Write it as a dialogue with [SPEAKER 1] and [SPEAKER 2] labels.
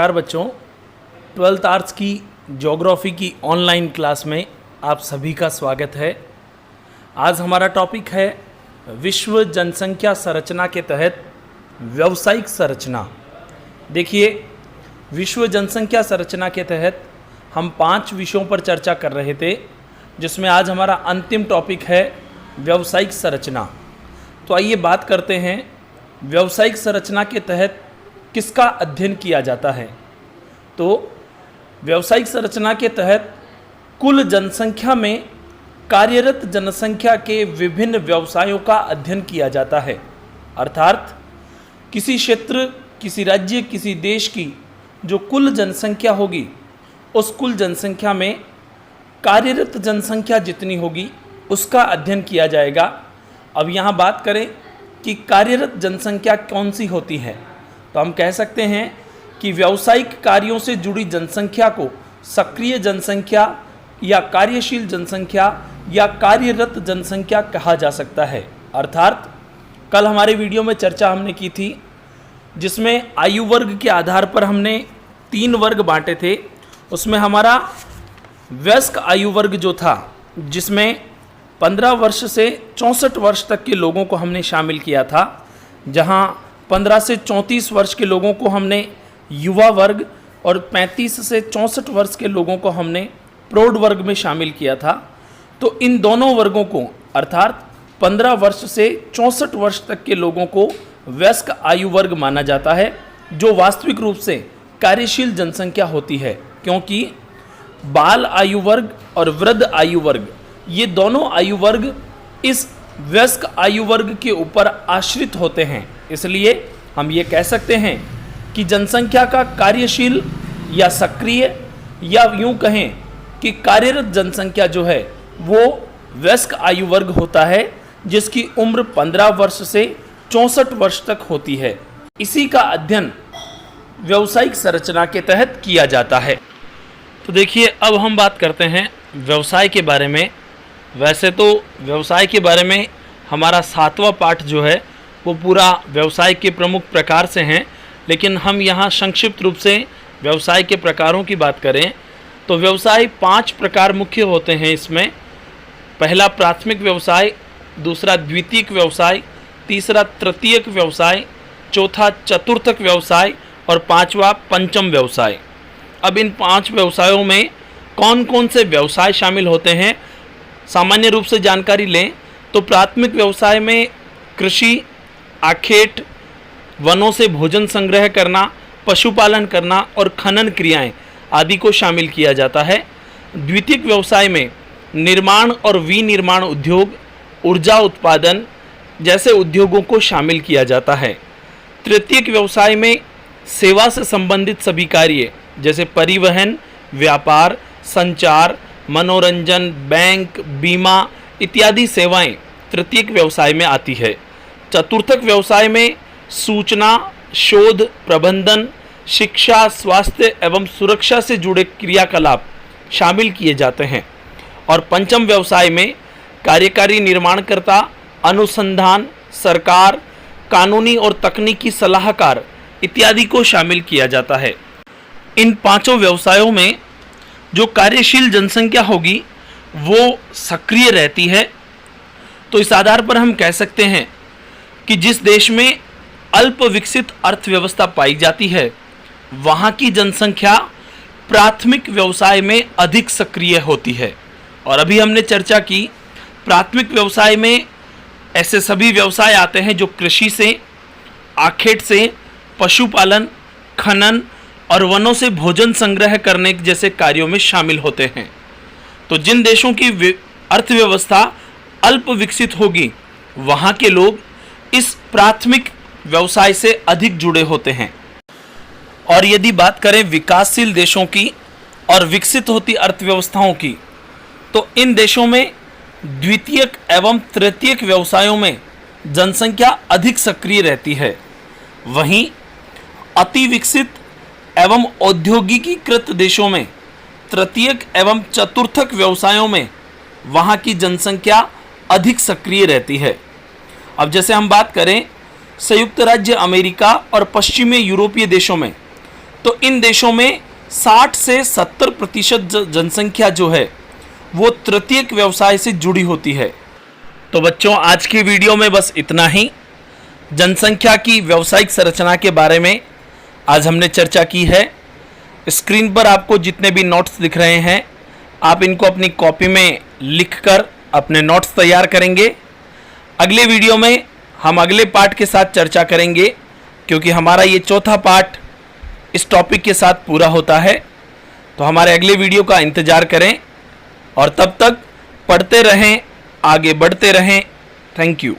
[SPEAKER 1] नमस्कार बच्चों, 12th arts की ज्योग्राफी की ऑनलाइन क्लास में आप सभी का स्वागत है। आज हमारा टॉपिक है विश्व जनसंख्या संरचना के तहत व्यावसायिक संरचना। देखिए, विश्व जनसंख्या संरचना के तहत हम 5 विषयों पर चर्चा कर रहे थे, जिसमें आज हमारा अंतिम टॉपिक है व्यावसायिक संरचना। तो आइए बात करते हैं व्यावसायिक संरचना के तहत किसका अध्ययन किया जाता है। तो व्यावसायिक संरचना के तहत कुल जनसंख्या में कार्यरत जनसंख्या के विभिन्न व्यवसायों का अध्ययन किया जाता है। अर्थात किसी क्षेत्र, किसी राज्य, किसी देश की जो कुल जनसंख्या होगी, उस कुल जनसंख्या में कार्यरत जनसंख्या जितनी होगी उसका अध्ययन किया जाएगा। अब यहाँ बात करें कि कार्यरत जनसंख्या कौन सी होती है, तो हम कह सकते हैं कि व्यावसायिक कार्यों से जुड़ी जनसंख्या को सक्रिय जनसंख्या या कार्यशील जनसंख्या या कार्यरत जनसंख्या कहा जा सकता है। अर्थात कल हमारे वीडियो में चर्चा हमने की थी, जिसमें आयु वर्ग के आधार पर हमने 3 वर्ग बांटे थे। उसमें हमारा वयस्क आयु वर्ग जो था, जिसमें 15 वर्ष से 64 वर्ष तक के लोगों को हमने शामिल किया था, जहां 15 से 34 वर्ष के लोगों को हमने युवा वर्ग और 35 से 64 वर्ष के लोगों को हमने प्रौढ़ वर्ग में शामिल किया था। तो इन दोनों वर्गों को, अर्थात 15 वर्ष से 64 वर्ष तक के लोगों को वयस्क आयु वर्ग माना जाता है, जो वास्तविक रूप से कार्यशील जनसंख्या होती है, क्योंकि बाल आयु वर्ग और वृद्ध आयु वर्ग, ये दोनों आयु वर्ग इस वयस्क आयु वर्ग के ऊपर आश्रित होते हैं। इसलिए हम ये कह सकते हैं कि जनसंख्या का कार्यशील या सक्रिय, या यूं कहें कि कार्यरत जनसंख्या जो है वो वयस्क आयु वर्ग होता है, जिसकी उम्र 15 वर्ष से 64 वर्ष तक होती है। इसी का अध्ययन व्यावसायिक संरचना के तहत किया जाता है। तो देखिए, अब हम बात करते हैं व्यवसाय के बारे में। वैसे तो व्यवसाय के बारे में हमारा 7वां पाठ जो है वो पूरा व्यवसाय के प्रमुख प्रकार से हैं, लेकिन हम यहाँ संक्षिप्त रूप से व्यवसाय के प्रकारों की बात करें तो व्यवसाय 5 प्रकार मुख्य होते हैं। इसमें पहला प्राथमिक व्यवसाय, दूसरा द्वितीयक व्यवसाय, तीसरा तृतीयक व्यवसाय, चौथा चतुर्थक व्यवसाय और 5वां पंचम व्यवसाय। अब इन 5 व्यवसायों में कौन कौन से व्यवसाय शामिल होते हैं, सामान्य रूप से जानकारी लें तो प्राथमिक व्यवसाय में कृषि, आखेट, वनों से भोजन संग्रह करना, पशुपालन करना और खनन क्रियाएं आदि को शामिल किया जाता है। द्वितीयक व्यवसाय में निर्माण और विनिर्माण उद्योग, ऊर्जा उत्पादन जैसे उद्योगों को शामिल किया जाता है। तृतीयक व्यवसाय में सेवा से संबंधित सभी कार्य जैसे परिवहन, व्यापार, संचार, मनोरंजन, बैंक, बीमा इत्यादि सेवाएं तृतीयक व्यवसाय में आती है। चतुर्थक व्यवसाय में सूचना, शोध, प्रबंधन, शिक्षा, स्वास्थ्य एवं सुरक्षा से जुड़े क्रियाकलाप शामिल किए जाते हैं। और पंचम व्यवसाय में कार्यकारी निर्माणकर्ता, अनुसंधान, सरकार, कानूनी और तकनीकी सलाहकार इत्यादि को शामिल किया जाता है। इन 5 व्यवसायों में जो कार्यशील जनसंख्या होगी वो सक्रिय रहती है। तो इस आधार पर हम कह सकते हैं कि जिस देश में अल्प विकसित अर्थव्यवस्था पाई जाती है, वहाँ की जनसंख्या प्राथमिक व्यवसाय में अधिक सक्रिय होती है। और अभी हमने चर्चा की, प्राथमिक व्यवसाय में ऐसे सभी व्यवसाय आते हैं जो कृषि से, आखेट से, पशुपालन, खनन और वनों से भोजन संग्रह करने जैसे कार्यों में शामिल होते हैं। तो जिन देशों की अर्थव्यवस्था अल्प विकसित होगी, वहाँ के लोग इस प्राथमिक व्यवसाय से अधिक जुड़े होते हैं। और यदि बात करें विकासशील देशों की और विकसित होती अर्थव्यवस्थाओं की, तो इन देशों में द्वितीयक एवं तृतीयक व्यवसायों में जनसंख्या अधिक सक्रिय रहती है। वहीं अति विकसित एवं औद्योगिकीकृत देशों में तृतीयक एवं चतुर्थक व्यवसायों में वहाँ की जनसंख्या अधिक सक्रिय रहती है। अब जैसे हम बात करें संयुक्त राज्य अमेरिका और पश्चिमी यूरोपीय देशों में, तो इन देशों में 60 से 70% जनसंख्या जो है वो तृतीयक व्यवसाय से जुड़ी होती है। तो बच्चों, आज की वीडियो में बस इतना ही। जनसंख्या की व्यावसायिक संरचना के बारे में आज हमने चर्चा की है। स्क्रीन पर आपको जितने भी नोट्स दिख रहे हैं, आप इनको अपनी कॉपी में लिखकर अपने नोट्स तैयार करेंगे। अगले वीडियो में हम अगले पार्ट के साथ चर्चा करेंगे, क्योंकि हमारा ये चौथा पार्ट इस टॉपिक के साथ पूरा होता है। तो हमारे अगले वीडियो का इंतज़ार करें और तब तक पढ़ते रहें, आगे बढ़ते रहें। Thank you.